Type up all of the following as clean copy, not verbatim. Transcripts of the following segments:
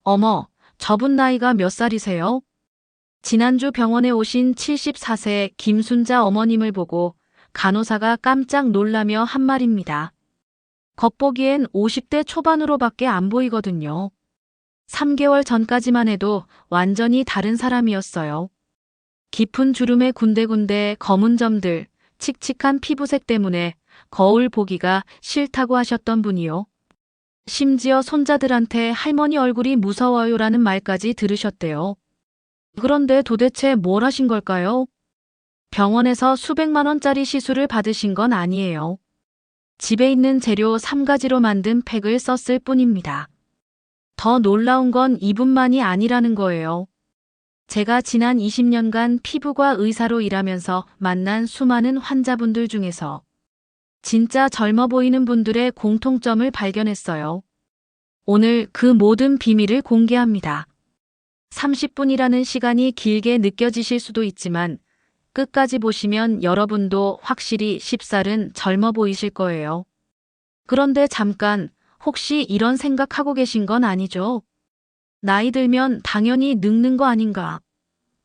어머, 저분 나이가 몇 살이세요? 지난주 병원에 오신 74세 김순자 어머님을 보고 간호사가 깜짝 놀라며 한 말입니다. 겉보기엔 50대 초반으로밖에 안 보이거든요. 3개월 전까지만 해도 완전히 다른 사람이었어요. 깊은 주름에 군데군데 검은 점들, 칙칙한 피부색 때문에 거울 보기가 싫다고 하셨던 분이요. 심지어 손자들한테 할머니 얼굴이 무서워요라는 말까지 들으셨대요. 그런데 도대체 뭘 하신 걸까요? 병원에서 수백만 원짜리 시술을 받으신 건 아니에요. 집에 있는 재료 3가지로 만든 팩을 썼을 뿐입니다. 더 놀라운 건 이분만이 아니라는 거예요. 제가 지난 20년간 피부과 의사로 일하면서 만난 수많은 환자분들 중에서 진짜 젊어 보이는 분들의 공통점을 발견했어요. 오늘 그 모든 비밀을 공개합니다. 30분이라는 시간이 길게 느껴지실 수도 있지만 끝까지 보시면 여러분도 확실히 10살은 젊어 보이실 거예요. 그런데 잠깐, 혹시 이런 생각하고 계신 건 아니죠? 나이 들면 당연히 늙는 거 아닌가?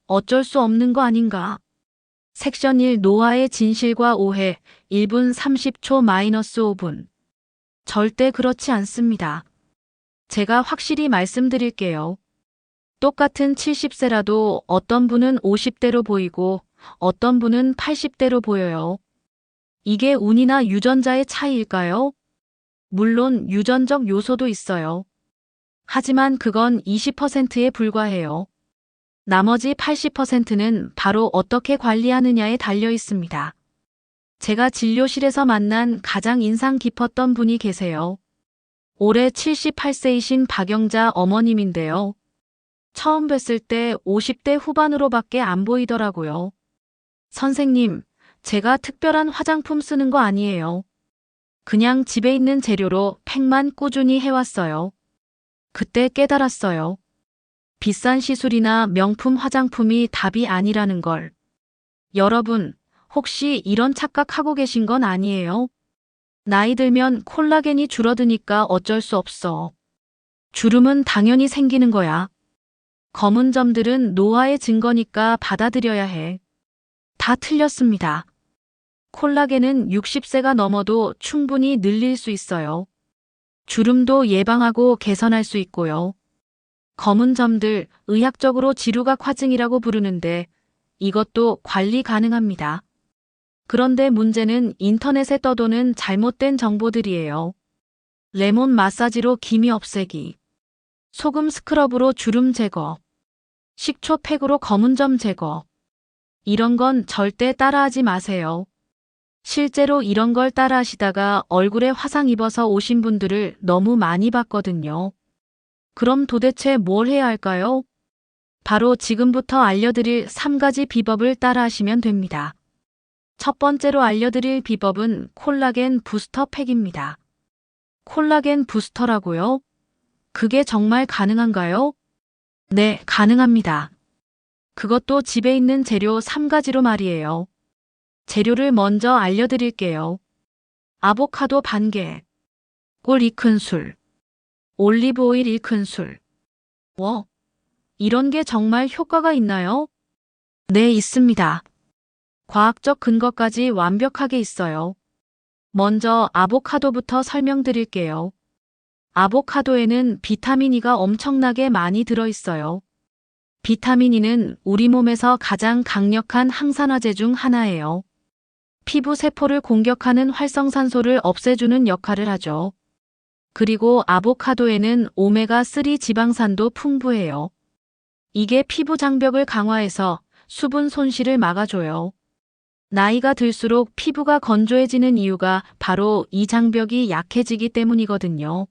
어쩔 수 없는 거 아닌가? 섹션 1 노화의 진실과 오해 1분 30초 -5분. 절대 그렇지 않습니다. 제가 확실히 말씀드릴게요. 똑같은 70세라도 어떤 분은 50대로 보이고 어떤 분은 80대로 보여요. 이게 운이나 유전자의 차이일까요? 물론 유전적 요소도 있어요. 하지만 그건 20%에 불과해요. 나머지 80%는 바로 어떻게 관리하느냐에 달려 있습니다. 제가 진료실에서 만난 가장 인상 깊었던 분이 계세요. 올해 78세이신 박영자 어머님인데요. 처음 뵀을 때 50대 후반으로밖에 안 보이더라고요. 선생님, 제가 특별한 화장품 쓰는 거 아니에요. 그냥 집에 있는 재료로 팩만 꾸준히 해왔어요. 그때 깨달았어요. 비싼 시술이나 명품 화장품이 답이 아니라는 걸. 여러분, 혹시 이런 착각하고 계신 건 아니에요? 나이 들면 콜라겐이 줄어드니까 어쩔 수 없어. 주름은 당연히 생기는 거야. 검은 점들은 노화의 증거니까 받아들여야 해. 다 틀렸습니다. 콜라겐은 60세가 넘어도 충분히 늘릴 수 있어요. 주름도 예방하고 개선할 수 있고요. 검은 점들, 의학적으로 지루각 화증이라고 부르는데 이것도 관리 가능합니다. 그런데 문제는 인터넷에 떠도는 잘못된 정보들이에요. 레몬 마사지로 기미 없애기, 소금 스크럽으로 주름 제거, 식초 팩으로 검은 점 제거. 이런 건 절대 따라하지 마세요. 실제로 이런 걸 따라하시다가 얼굴에 화상 입어서 오신 분들을 너무 많이 봤거든요. 그럼 도대체 뭘 해야 할까요? 바로 지금부터 알려드릴 3가지 비법을 따라하시면 됩니다. 첫 번째로 알려드릴 비법은 콜라겐 부스터 팩입니다. 콜라겐 부스터라고요? 그게 정말 가능한가요? 네, 가능합니다. 그것도 집에 있는 재료 3가지로 말이에요. 재료를 먼저 알려드릴게요. 아보카도 반개, 꿀 2큰술, 올리브 오일 1큰술. 이런 게 정말 효과가 있나요? 네, 있습니다. 과학적 근거까지 완벽하게 있어요. 먼저 아보카도부터 설명드릴게요. 아보카도에는 비타민 E가 엄청나게 많이 들어있어요. 비타민 E는 우리 몸에서 가장 강력한 항산화제 중 하나예요. 피부 세포를 공격하는 활성산소를 없애주는 역할을 하죠. 그리고 아보카도에는 오메가3 지방산도 풍부해요. 이게 피부 장벽을 강화해서 수분 손실을 막아줘요. 나이가 들수록 피부가 건조해지는 이유가 바로 이 장벽이 약해지기 때문이거든요.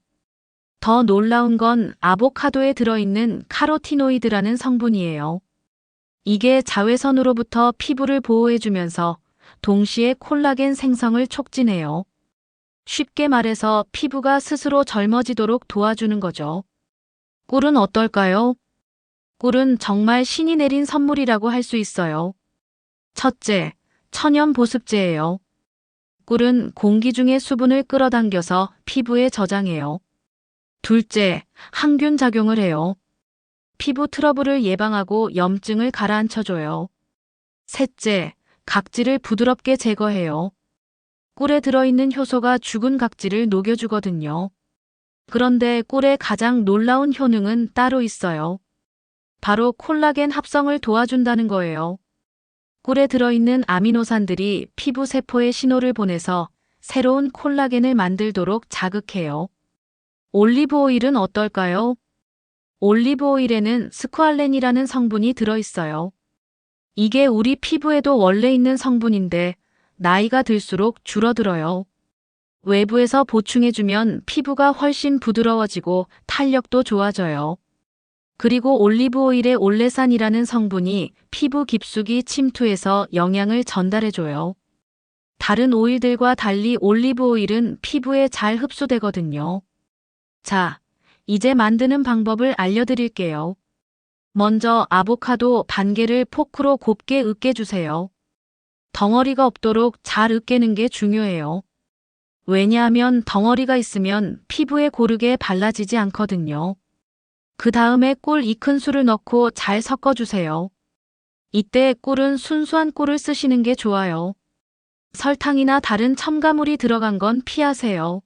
더 놀라운 건 아보카도에 들어있는 카로티노이드라는 성분이에요. 이게 자외선으로부터 피부를 보호해주면서 동시에 콜라겐 생성을 촉진해요. 쉽게 말해서 피부가 스스로 젊어지도록 도와주는 거죠. 꿀은 어떨까요? 꿀은 정말 신이 내린 선물이라고 할 수 있어요. 첫째, 천연 보습제예요. 꿀은 공기 중의 수분을 끌어당겨서 피부에 저장해요. 둘째, 항균 작용을 해요. 피부 트러블을 예방하고 염증을 가라앉혀줘요. 셋째, 각질을 부드럽게 제거해요. 꿀에 들어있는 효소가 죽은 각질을 녹여주거든요. 그런데 꿀의 가장 놀라운 효능은 따로 있어요. 바로 콜라겐 합성을 도와준다는 거예요. 꿀에 들어있는 아미노산들이 피부 세포에 신호를 보내서 새로운 콜라겐을 만들도록 자극해요. 올리브 오일은 어떨까요? 올리브 오일에는 스쿠알렌이라는 성분이 들어있어요. 이게 우리 피부에도 원래 있는 성분인데 나이가 들수록 줄어들어요. 외부에서 보충해주면 피부가 훨씬 부드러워지고 탄력도 좋아져요. 그리고 올리브 오일의 올레산이라는 성분이 피부 깊숙이 침투해서 영양을 전달해줘요. 다른 오일들과 달리 올리브 오일은 피부에 잘 흡수되거든요. 자, 이제 만드는 방법을 알려드릴게요. 먼저 아보카도 반 개를 포크로 곱게 으깨주세요. 덩어리가 없도록 잘 으깨는 게 중요해요. 왜냐하면 덩어리가 있으면 피부에 고르게 발라지지 않거든요. 그 다음에 꿀 2큰술을 넣고 잘 섞어주세요. 이때 꿀은 순수한 꿀을 쓰시는 게 좋아요. 설탕이나 다른 첨가물이 들어간 건 피하세요.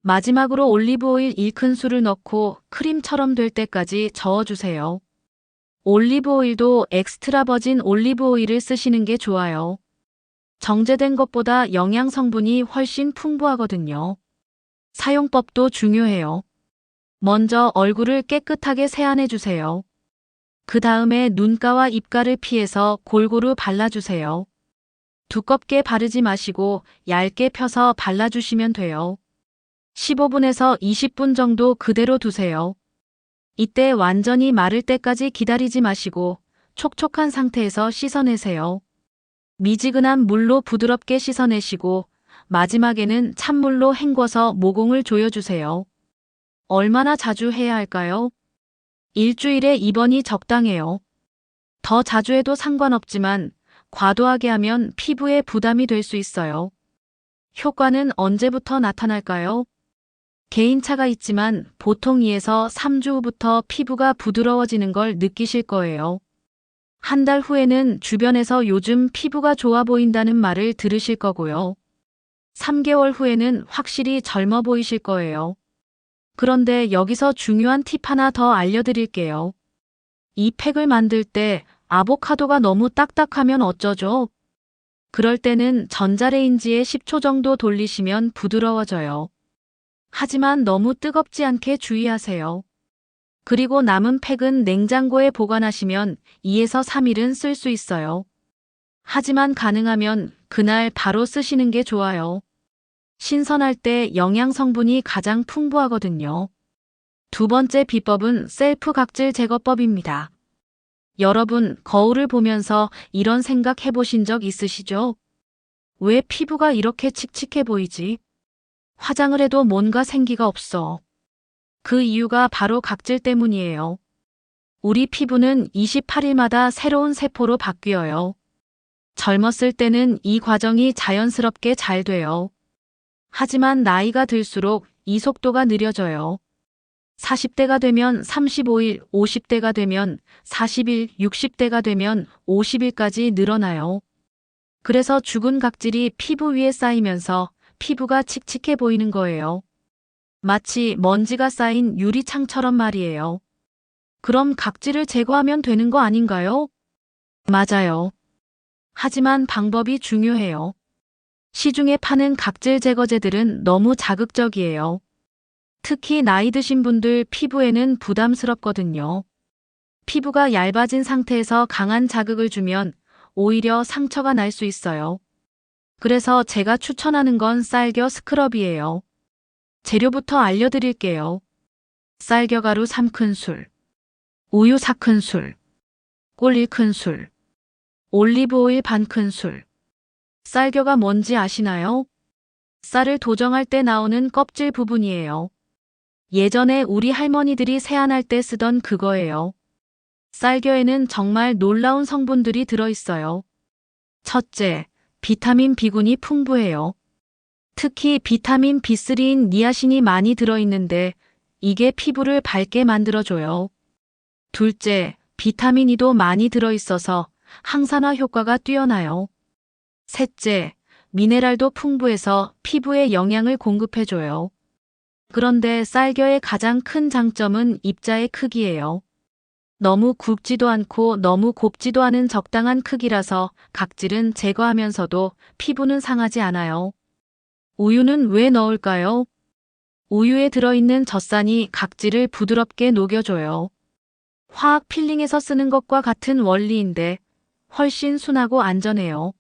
마지막으로 올리브 오일 1큰술을 넣고 크림처럼 될 때까지 저어주세요. 올리브 오일도 엑스트라 버진 올리브 오일을 쓰시는 게 좋아요. 정제된 것보다 영양 성분이 훨씬 풍부하거든요. 사용법도 중요해요. 먼저 얼굴을 깨끗하게 세안해 주세요. 그 다음에 눈가와 입가를 피해서 골고루 발라주세요. 두껍게 바르지 마시고 얇게 펴서 발라주시면 돼요. 15분에서 20분 정도 그대로 두세요. 이때 완전히 마를 때까지 기다리지 마시고 촉촉한 상태에서 씻어내세요. 미지근한 물로 부드럽게 씻어내시고 마지막에는 찬물로 헹궈서 모공을 조여주세요. 얼마나 자주 해야 할까요? 일주일에 2번이 적당해요. 더 자주 해도 상관없지만 과도하게 하면 피부에 부담이 될 수 있어요. 효과는 언제부터 나타날까요? 개인차가 있지만 보통 2에서 3주 후부터 피부가 부드러워지는 걸 느끼실 거예요. 한 달 후에는 주변에서 요즘 피부가 좋아 보인다는 말을 들으실 거고요. 3개월 후에는 확실히 젊어 보이실 거예요. 그런데 여기서 중요한 팁 하나 더 알려드릴게요. 이 팩을 만들 때 아보카도가 너무 딱딱하면 어쩌죠? 그럴 때는 전자레인지에 10초 정도 돌리시면 부드러워져요. 하지만 너무 뜨겁지 않게 주의하세요. 그리고 남은 팩은 냉장고에 보관하시면 2에서 3일은 쓸 수 있어요. 하지만 가능하면 그날 바로 쓰시는 게 좋아요. 신선할 때 영양 성분이 가장 풍부하거든요. 두 번째 비법은 셀프 각질 제거법입니다. 여러분, 거울을 보면서 이런 생각 해보신 적 있으시죠? 왜 피부가 이렇게 칙칙해 보이지? 화장을 해도 뭔가 생기가 없어. 그 이유가 바로 각질 때문이에요. 우리 피부는 28일마다 새로운 세포로 바뀌어요. 젊었을 때는 이 과정이 자연스럽게 잘 돼요. 하지만 나이가 들수록 이 속도가 느려져요. 40대가 되면 35일, 50대가 되면 40일, 60대가 되면 50일까지 늘어나요. 그래서 죽은 각질이 피부 위에 쌓이면서 피부가 칙칙해 보이는 거예요. 마치 먼지가 쌓인 유리창처럼 말이에요. 그럼 각질을 제거하면 되는 거 아닌가요? 맞아요. 하지만 방법이 중요해요. 시중에 파는 각질 제거제들은 너무 자극적이에요. 특히 나이 드신 분들 피부에는 부담스럽거든요. 피부가 얇아진 상태에서 강한 자극을 주면 오히려 상처가 날 수 있어요. 그래서 제가 추천하는 건 쌀겨 스크럽이에요. 재료부터 알려드릴게요. 쌀겨가루 3큰술, 우유 4큰술, 꿀 1큰술, 올리브 오일 반큰술. 쌀겨가 뭔지 아시나요? 쌀을 도정할 때 나오는 껍질 부분이에요. 예전에 우리 할머니들이 세안할 때 쓰던 그거예요. 쌀겨에는 정말 놀라운 성분들이 들어있어요. 첫째, 비타민 B군이 풍부해요. 특히 비타민 B3인 니아신이 많이 들어있는데 이게 피부를 밝게 만들어줘요. 둘째, 비타민 E도 많이 들어있어서 항산화 효과가 뛰어나요. 셋째, 미네랄도 풍부해서 피부에 영양을 공급해줘요. 그런데 쌀겨의 가장 큰 장점은 입자의 크기예요. 너무 굵지도 않고 너무 곱지도 않은 적당한 크기라서 각질은 제거하면서도 피부는 상하지 않아요. 우유는 왜 넣을까요? 우유에 들어있는 젖산이 각질을 부드럽게 녹여줘요. 화학 필링에서 쓰는 것과 같은 원리인데 훨씬 순하고 안전해요.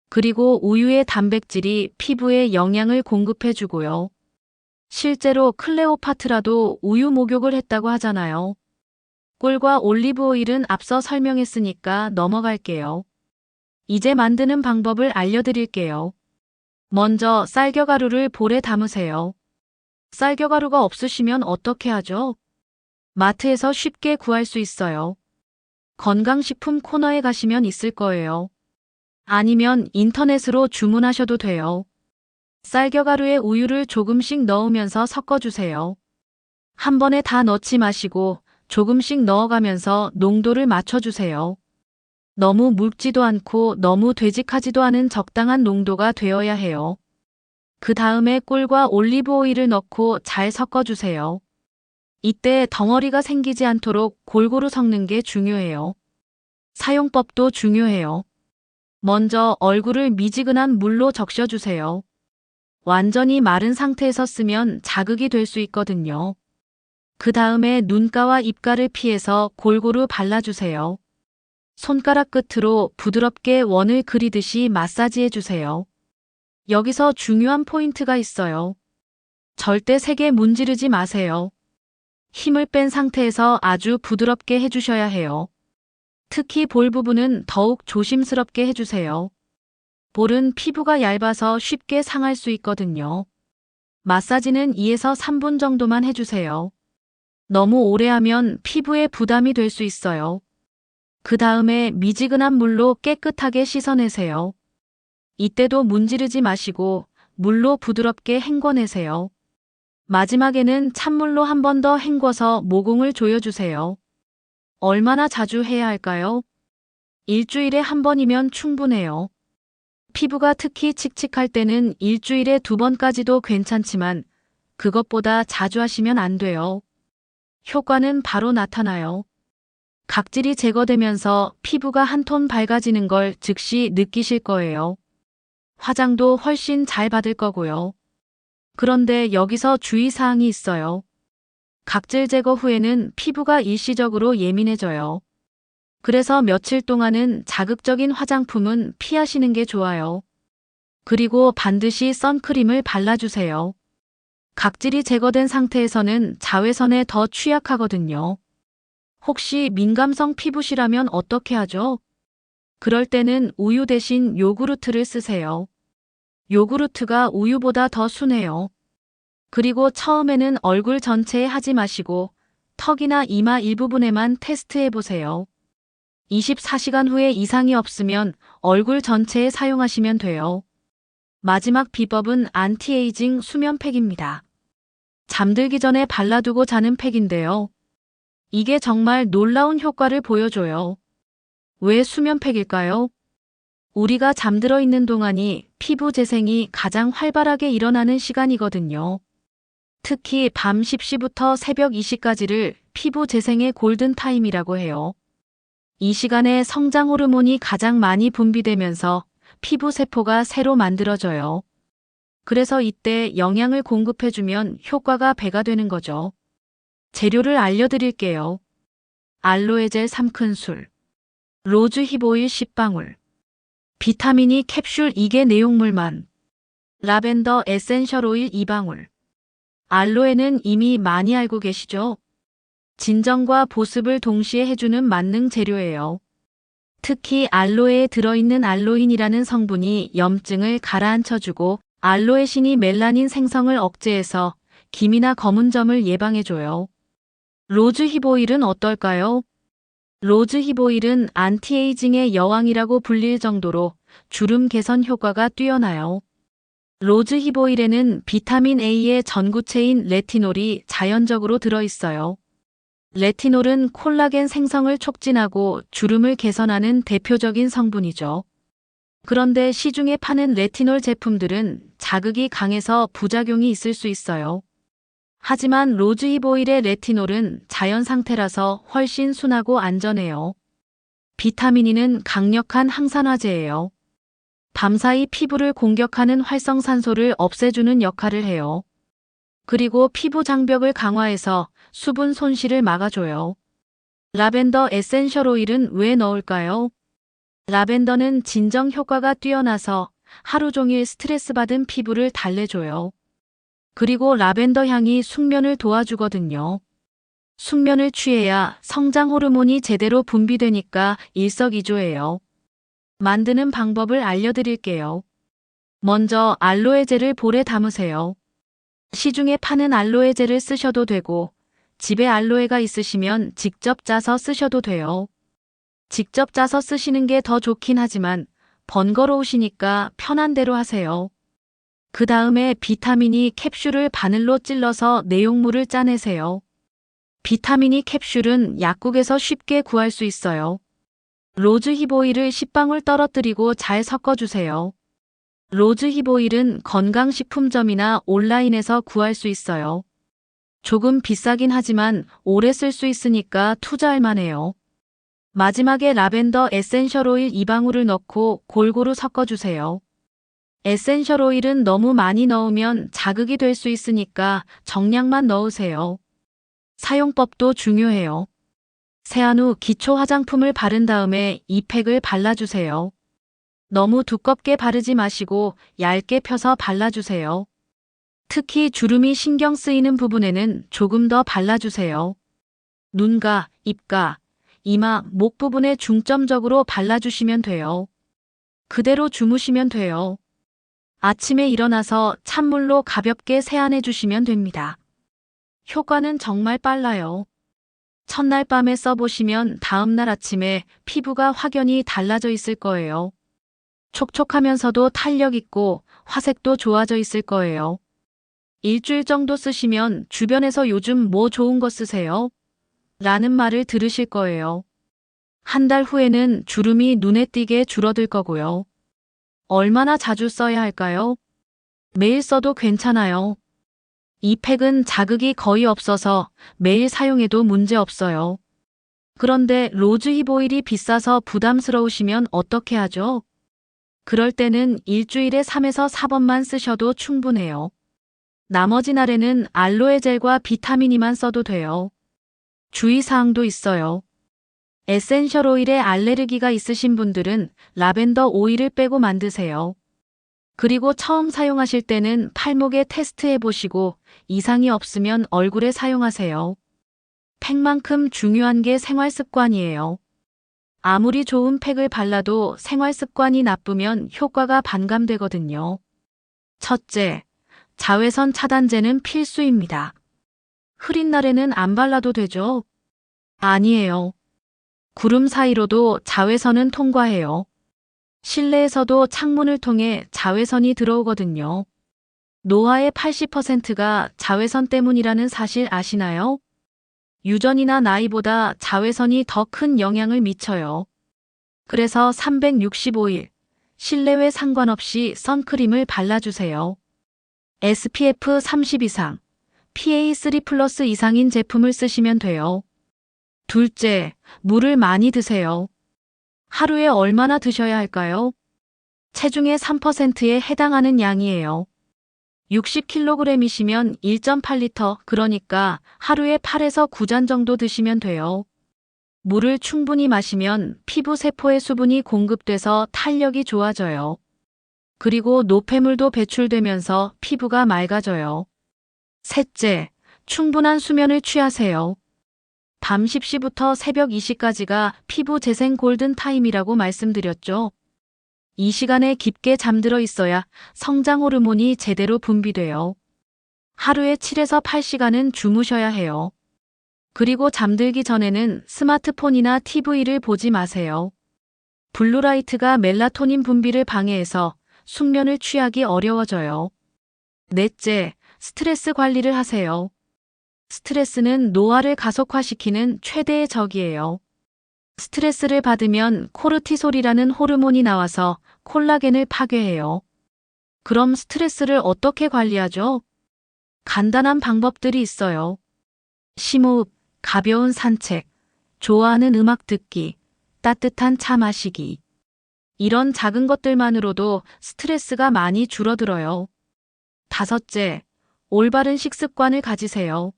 그리고 우유의 단백질이 피부에 영양을 공급해주고요. 실제로 클레오파트라도 우유 목욕을 했다고 하잖아요. 꿀과 올리브 오일은 앞서 설명했으니까 넘어갈게요. 이제 만드는 방법을 알려드릴게요. 먼저 쌀겨가루를 볼에 담으세요. 쌀겨가루가 없으시면 어떻게 하죠? 마트에서 쉽게 구할 수 있어요. 건강식품 코너에 가시면 있을 거예요. 아니면 인터넷으로 주문하셔도 돼요. 쌀겨가루에 우유를 조금씩 넣으면서 섞어주세요. 한 번에 다 넣지 마시고 조금씩 넣어가면서 농도를 맞춰주세요. 너무 묽지도 않고 너무 되직하지도 않은 적당한 농도가 되어야 해요. 그 다음에 꿀과 올리브 오일을 넣고 잘 섞어주세요. 이때 덩어리가 생기지 않도록 골고루 섞는 게 중요해요. 사용법도 중요해요. 먼저 얼굴을 미지근한 물로 적셔주세요. 완전히 마른 상태에서 쓰면 자극이 될 수 있거든요. 그 다음에 눈가와 입가를 피해서 골고루 발라주세요. 손가락 끝으로 부드럽게 원을 그리듯이 마사지해주세요. 여기서 중요한 포인트가 있어요. 절대 세게 문지르지 마세요. 힘을 뺀 상태에서 아주 부드럽게 해주셔야 해요. 특히 볼 부분은 더욱 조심스럽게 해주세요. 볼은 피부가 얇아서 쉽게 상할 수 있거든요. 마사지는 2에서 3분 정도만 해주세요. 너무 오래 하면 피부에 부담이 될 수 있어요. 그 다음에 미지근한 물로 깨끗하게 씻어내세요. 이때도 문지르지 마시고 물로 부드럽게 헹궈내세요. 마지막에는 찬물로 한 번 더 헹궈서 모공을 조여주세요. 얼마나 자주 해야 할까요? 일주일에 한 번이면 충분해요. 피부가 특히 칙칙할 때는 일주일에 2번까지도 괜찮지만 그것보다 자주 하시면 안 돼요. 효과는 바로 나타나요. 각질이 제거되면서 피부가 한 톤 밝아지는 걸 즉시 느끼실 거예요. 화장도 훨씬 잘 받을 거고요. 그런데 여기서 주의사항이 있어요. 각질 제거 후에는 피부가 일시적으로 예민해져요. 그래서 며칠 동안은 자극적인 화장품은 피하시는 게 좋아요. 그리고 반드시 선크림을 발라주세요. 각질이 제거된 상태에서는 자외선에 더 취약하거든요. 혹시 민감성 피부시라면 어떻게 하죠? 그럴 때는 우유 대신 요구르트를 쓰세요. 요구르트가 우유보다 더 순해요. 그리고 처음에는 얼굴 전체에 하지 마시고 턱이나 이마 일부분에만 테스트해 보세요. 24시간 후에 이상이 없으면 얼굴 전체에 사용하시면 돼요. 마지막 비법은 안티에이징 수면팩입니다. 잠들기 전에 발라두고 자는 팩인데요. 이게 정말 놀라운 효과를 보여줘요. 왜 수면팩일까요? 우리가 잠들어 있는 동안이 피부 재생이 가장 활발하게 일어나는 시간이거든요. 특히 밤 10시부터 새벽 2시까지를 피부 재생의 골든타임이라고 해요. 이 시간에 성장 호르몬이 가장 많이 분비되면서 피부 세포가 새로 만들어져요. 그래서 이때 영양을 공급해주면 효과가 배가 되는 거죠. 재료를 알려드릴게요. 알로에젤 3큰술, 로즈 힙오일 10방울, 비타민이 캡슐 2개 내용물만, 라벤더 에센셜 오일 2방울. 알로에는 이미 많이 알고 계시죠? 진정과 보습을 동시에 해주는 만능 재료예요. 특히 알로에에 들어있는 알로인이라는 성분이 염증을 가라앉혀주고 알로에신이 멜라닌 생성을 억제해서 기미나 검은 점을 예방해줘요. 로즈 힙오일은 어떨까요? 로즈 힙오일은 안티에이징의 여왕이라고 불릴 정도로 주름 개선 효과가 뛰어나요. 로즈 힙 오일에는 비타민 A의 전구체인 레티놀이 자연적으로 들어있어요. 레티놀은 콜라겐 생성을 촉진하고 주름을 개선하는 대표적인 성분이죠. 그런데 시중에 파는 레티놀 제품들은 자극이 강해서 부작용이 있을 수 있어요. 하지만 로즈 힙 오일의 레티놀은 자연 상태라서 훨씬 순하고 안전해요. 비타민 E는 강력한 항산화제예요. 밤사이 피부를 공격하는 활성산소를 없애주는 역할을 해요. 그리고 피부 장벽을 강화해서 수분 손실을 막아줘요. 라벤더 에센셜 오일은 왜 넣을까요? 라벤더는 진정 효과가 뛰어나서 하루 종일 스트레스 받은 피부를 달래줘요. 그리고 라벤더 향이 숙면을 도와주거든요. 숙면을 취해야 성장 호르몬이 제대로 분비되니까 일석이조예요. 만드는 방법을 알려드릴게요. 먼저 알로에 젤을 볼에 담으세요. 시중에 파는 알로에 젤을 쓰셔도 되고 집에 알로에가 있으시면 직접 짜서 쓰셔도 돼요. 직접 짜서 쓰시는 게 더 좋긴 하지만 번거로우시니까 편한 대로 하세요. 그 다음에 비타민 E 캡슐을 바늘로 찔러서 내용물을 짜내세요. 비타민 E 캡슐은 약국에서 쉽게 구할 수 있어요. 로즈 힙 오일을 10방울 떨어뜨리고 잘 섞어주세요. 로즈 힙 오일은 건강식품점이나 온라인에서 구할 수 있어요. 조금 비싸긴 하지만 오래 쓸 수 있으니까 투자할 만해요. 마지막에 라벤더 에센셜 오일 2방울을 넣고 골고루 섞어주세요. 에센셜 오일은 너무 많이 넣으면 자극이 될 수 있으니까 정량만 넣으세요. 사용법도 중요해요. 세안 후 기초 화장품을 바른 다음에 이 팩을 발라주세요. 너무 두껍게 바르지 마시고 얇게 펴서 발라주세요. 특히 주름이 신경 쓰이는 부분에는 조금 더 발라주세요. 눈가, 입가, 이마, 목 부분에 중점적으로 발라주시면 돼요. 그대로 주무시면 돼요. 아침에 일어나서 찬물로 가볍게 세안해 주시면 됩니다. 효과는 정말 빨라요. 첫날 밤에 써보시면 다음날 아침에 피부가 확연히 달라져 있을 거예요. 촉촉하면서도 탄력 있고 화색도 좋아져 있을 거예요. 일주일 정도 쓰시면 주변에서 요즘 뭐 좋은 거 쓰세요? 라는 말을 들으실 거예요. 한 달 후에는 주름이 눈에 띄게 줄어들 거고요. 얼마나 자주 써야 할까요? 매일 써도 괜찮아요. 이 팩은 자극이 거의 없어서 매일 사용해도 문제 없어요. 그런데 로즈 힙 오일이 비싸서 부담스러우시면 어떻게 하죠? 그럴 때는 일주일에 3에서 4번만 쓰셔도 충분해요. 나머지 날에는 알로에 젤과 비타민 E만 써도 돼요. 주의사항도 있어요. 에센셜 오일에 알레르기가 있으신 분들은 라벤더 오일을 빼고 만드세요. 그리고 처음 사용하실 때는 팔목에 테스트해 보시고 이상이 없으면 얼굴에 사용하세요. 팩만큼 중요한 게 생활 습관이에요. 아무리 좋은 팩을 발라도 생활 습관이 나쁘면 효과가 반감되거든요. 첫째, 자외선 차단제는 필수입니다. 흐린 날에는 안 발라도 되죠? 아니에요. 구름 사이로도 자외선은 통과해요. 실내에서도 창문을 통해 자외선이 들어오거든요. 노화의 80%가 자외선 때문이라는 사실 아시나요? 유전이나 나이보다 자외선이 더 큰 영향을 미쳐요. 그래서 365일, 실내외 상관없이 선크림을 발라주세요. SPF 30 이상, PA3+ 이상인 제품을 쓰시면 돼요. 둘째, 물을 많이 드세요. 하루에 얼마나 드셔야 할까요? 체중의 3%에 해당하는 양이에요. 60kg이시면 1.8리터, 그러니까 하루에 8에서 9잔 정도 드시면 돼요. 물을 충분히 마시면 피부 세포에 수분이 공급돼서 탄력이 좋아져요. 그리고 노폐물도 배출되면서 피부가 맑아져요. 셋째, 충분한 수면을 취하세요. 밤 10시부터 새벽 2시까지가 피부 재생 골든 타임이라고 말씀드렸죠. 이 시간에 깊게 잠들어 있어야 성장 호르몬이 제대로 분비돼요. 하루에 7에서 8시간은 주무셔야 해요. 그리고 잠들기 전에는 스마트폰이나 TV를 보지 마세요. 블루라이트가 멜라토닌 분비를 방해해서 숙면을 취하기 어려워져요. 넷째, 스트레스 관리를 하세요. 스트레스는 노화를 가속화시키는 최대의 적이에요. 스트레스를 받으면 코르티솔이라는 호르몬이 나와서 콜라겐을 파괴해요. 그럼 스트레스를 어떻게 관리하죠? 간단한 방법들이 있어요. 심호흡, 가벼운 산책, 좋아하는 음악 듣기, 따뜻한 차 마시기. 이런 작은 것들만으로도 스트레스가 많이 줄어들어요. 다섯째, 올바른 식습관을 가지세요.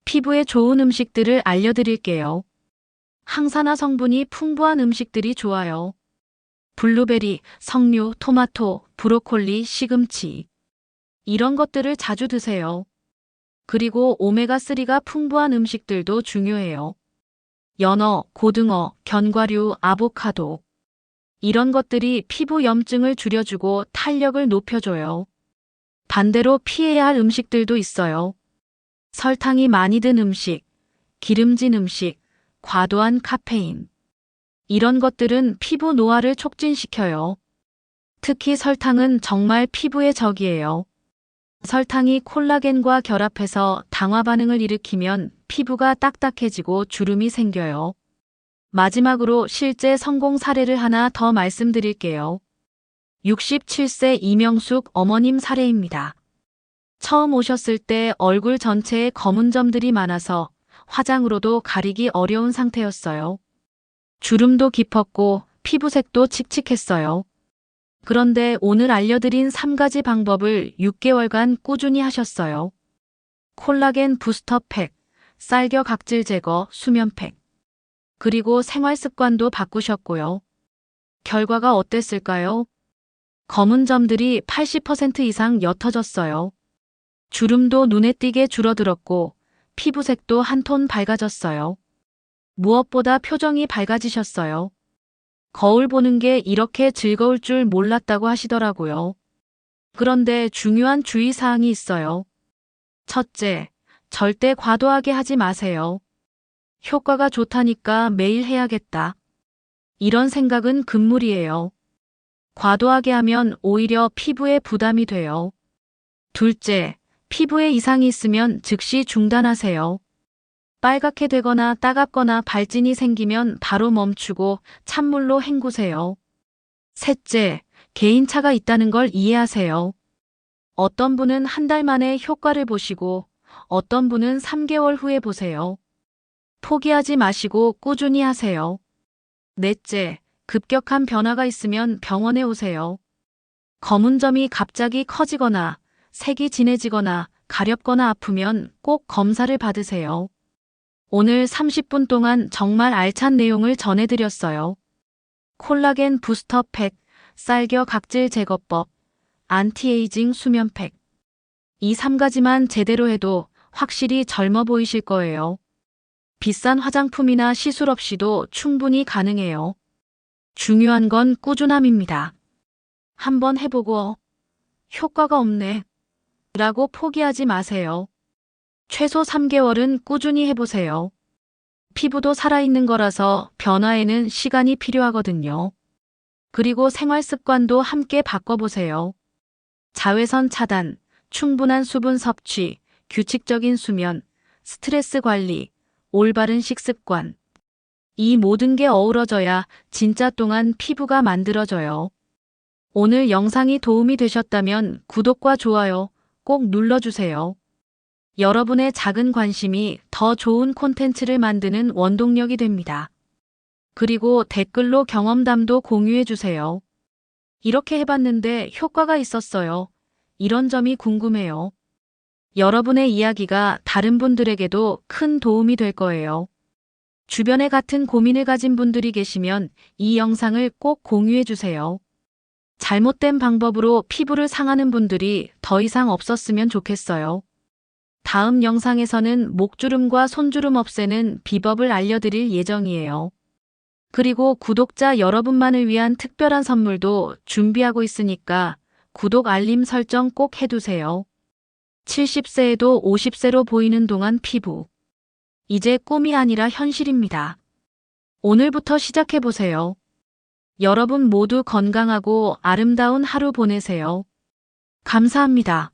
피부에 좋은 음식들을 알려드릴게요. 항산화 성분이 풍부한 음식들이 좋아요. 블루베리, 석류, 토마토, 브로콜리, 시금치. 이런 것들을 자주 드세요. 그리고 오메가3가 풍부한 음식들도 중요해요. 연어, 고등어, 견과류, 아보카도. 이런 것들이 피부 염증을 줄여주고 탄력을 높여줘요. 반대로 피해야 할 음식들도 있어요. 설탕이 많이 든 음식, 기름진 음식, 과도한 카페인. 이런 것들은 피부 노화를 촉진시켜요. 특히 설탕은 정말 피부의 적이에요. 설탕이 콜라겐과 결합해서 당화 반응을 일으키면 피부가 딱딱해지고 주름이 생겨요. 마지막으로 실제 성공 사례를 하나 더 말씀드릴게요. 67세 이명숙 어머님 사례입니다. 처음 오셨을 때 얼굴 전체에 검은 점들이 많아서 화장으로도 가리기 어려운 상태였어요. 주름도 깊었고 피부색도 칙칙했어요. 그런데 오늘 알려드린 3가지 방법을 6개월간 꾸준히 하셨어요. 콜라겐 부스터 팩, 쌀겨 각질 제거, 수면 팩. 그리고 생활 습관도 바꾸셨고요. 결과가 어땠을까요? 검은 점들이 80% 이상 옅어졌어요. 주름도 눈에 띄게 줄어들었고 피부색도 한 톤 밝아졌어요. 무엇보다 표정이 밝아지셨어요. 거울 보는 게 이렇게 즐거울 줄 몰랐다고 하시더라고요. 그런데 중요한 주의사항이 있어요. 첫째, 절대 과도하게 하지 마세요. 효과가 좋다니까 매일 해야겠다. 이런 생각은 금물이에요. 과도하게 하면 오히려 피부에 부담이 돼요. 둘째, 피부에 이상이 있으면 즉시 중단하세요. 빨갛게 되거나 따갑거나 발진이 생기면 바로 멈추고 찬물로 헹구세요. 셋째, 개인차가 있다는 걸 이해하세요. 어떤 분은 한 달 만에 효과를 보시고 어떤 분은 3개월 후에 보세요. 포기하지 마시고 꾸준히 하세요. 넷째, 급격한 변화가 있으면 병원에 오세요. 검은 점이 갑자기 커지거나 색이 진해지거나 가렵거나 아프면 꼭 검사를 받으세요. 오늘 30분 동안 정말 알찬 내용을 전해드렸어요. 콜라겐 부스터 팩, 쌀겨 각질 제거법, 안티에이징 수면 팩. 이 3가지만 제대로 해도 확실히 젊어 보이실 거예요. 비싼 화장품이나 시술 없이도 충분히 가능해요. 중요한 건 꾸준함입니다. 한번 해보고 효과가 없네 라고 포기하지 마세요. 최소 3개월은 꾸준히 해보세요. 피부도 살아있는 거라서 변화에는 시간이 필요하거든요. 그리고 생활 습관도 함께 바꿔보세요. 자외선 차단, 충분한 수분 섭취, 규칙적인 수면, 스트레스 관리, 올바른 식습관. 이 모든 게 어우러져야 진짜 동안 피부가 만들어져요. 오늘 영상이 도움이 되셨다면 구독과 좋아요 꼭 눌러주세요. 여러분의 작은 관심이 더 좋은 콘텐츠를 만드는 원동력이 됩니다. 그리고 댓글로 경험담도 공유해주세요. 이렇게 해봤는데 효과가 있었어요. 이런 점이 궁금해요. 여러분의 이야기가 다른 분들에게도 큰 도움이 될 거예요. 주변에 같은 고민을 가진 분들이 계시면 이 영상을 꼭 공유해주세요. 잘못된 방법으로 피부를 상하는 분들이 더 이상 없었으면 좋겠어요. 다음 영상에서는 목주름과 손주름 없애는 비법을 알려드릴 예정이에요. 그리고 구독자 여러분만을 위한 특별한 선물도 준비하고 있으니까 구독 알림 설정 꼭 해두세요. 70세에도 50세로 보이는 동안 피부. 이제 꿈이 아니라 현실입니다. 오늘부터 시작해보세요. 여러분 모두 건강하고 아름다운 하루 보내세요. 감사합니다.